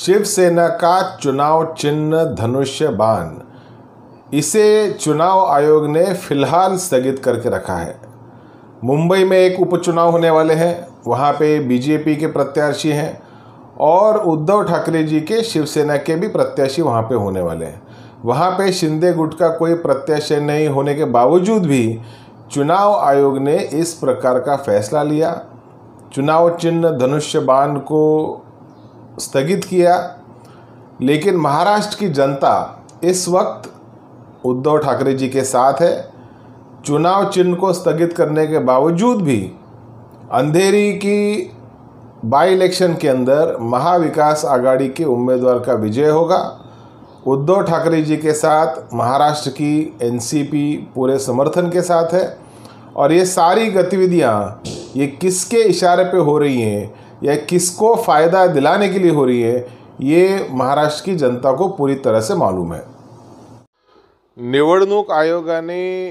शिवसेना का चुनाव चिन्ह धनुष्य बाण, इसे चुनाव आयोग ने फिलहाल स्थगित करके रखा है। मुंबई में एक उपचुनाव होने वाले हैं, वहाँ पे बीजेपी के प्रत्याशी हैं और उद्धव ठाकरे जी के शिवसेना के भी प्रत्याशी वहाँ पे होने वाले हैं। वहाँ पे शिंदे गुट का कोई प्रत्याशी नहीं होने के बावजूद भी चुनाव आयोग ने इस प्रकार का फैसला लिया, चुनाव चिन्ह धनुष्य बाण को स्थगित किया। लेकिन महाराष्ट्र की जनता इस वक्त उद्धव ठाकरे जी के साथ है। चुनाव चिन्ह को स्थगित करने के बावजूद भी अंधेरी की बाई इलेक्शन के अंदर महाविकास आघाड़ी के उम्मीदवार का विजय होगा। उद्धव ठाकरे जी के साथ महाराष्ट्र की एनसीपी पूरे समर्थन के साथ है और ये सारी गतिविधियां ये किसके इशारे पे हो रही हैं या किसको फ़ायदा दिलाने के लिए हो रही है, ये महाराष्ट्र की जनता को पूरी तरह से मालूम है। निवडणूक आयोगाने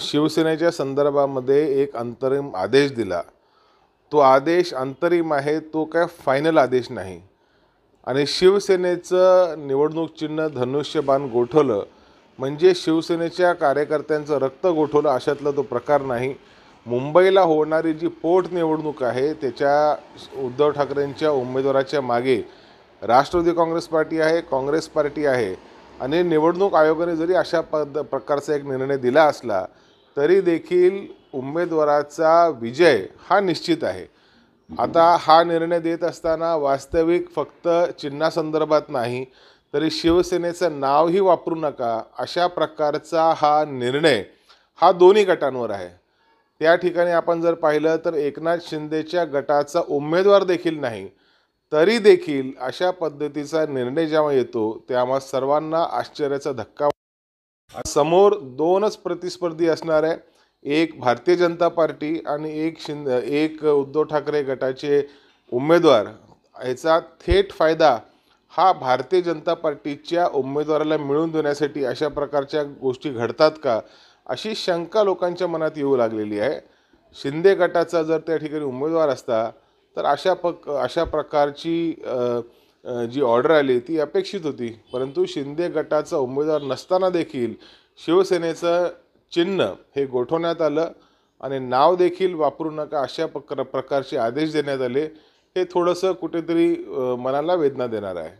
शिवसेनेच्या संदर्भामध्ये एक अंतरिम आदेश दिला। तो आदेश अंतरिम आहे, तो काय फायनल आदेश नाही। आणि शिवसेनेचं निवडणूक चिन्ह धनुष्यबाण गोठवलं म्हणजे शिवसेनेच्या कार्यकर्त्यांचं रक्त गोठवलं अशातला तो प्रकार नाही। मुंबईला होणारी जी पोटनिवडणूक आहे त्याच्या उद्धव ठाकरेंच्या उमेदवाराच्या मागे राष्ट्रवादी काँग्रेस पार्टी आहे, काँग्रेस पार्टी आहे आणि निवडणूक आयोगाने जरी अशा प्रकारचा एक निर्णय दिला असला तरी देखील उमेदवाराचा विजय हा निश्चित आहे। आता हा निर्णय देत असताना वास्तविक फक्त चिन्हासंदर्भात नाही तरी शिवसेनेचं नावही वापरू नका अशा प्रकारचा हा निर्णय हा दोन्ही गटांवर आहे। त्या ठिकाणी आपण जर पाहिलं तर एकनाथ शिंदेच्या गटाचा उमेदवार देखील नाही तरी देखील अशा पद्धतीचा निर्णय जेव्हा येतो तेव्हा सर्वांना आश्चर्याचा धक्का। समोर दोनच प्रतिस्पर्धी असणार आहे, एक भारतीय जनता पार्टी आणि एक उद्धव ठाकरे गटाचे उमेदवार। याचा थेट फायदा हा भारतीय जनता पार्टीच्या उमेदवाराला मिळवून देण्यासाठी अशा प्रकारच्या गोष्टी घडतात का अशी शंका लोकांच्या मनात येऊ लागलेली आहे। शिंदे गटाचा जर त्या ठिकाणी उमेदवार असता तर अशा प्रकारची जी ऑर्डर आली ती अपेक्षित होती, परंतु शिंदे गटाचा उमेदवार नसताना देखील शिवसेनेचं चिन्ह हे गोठवण्यात आलं आणि नाव देखील वापरू नका अशा प्रकारचे आदेश देण्यात आले। हे थोडंसं कुठेतरी मनाला वेदना देणार आहे।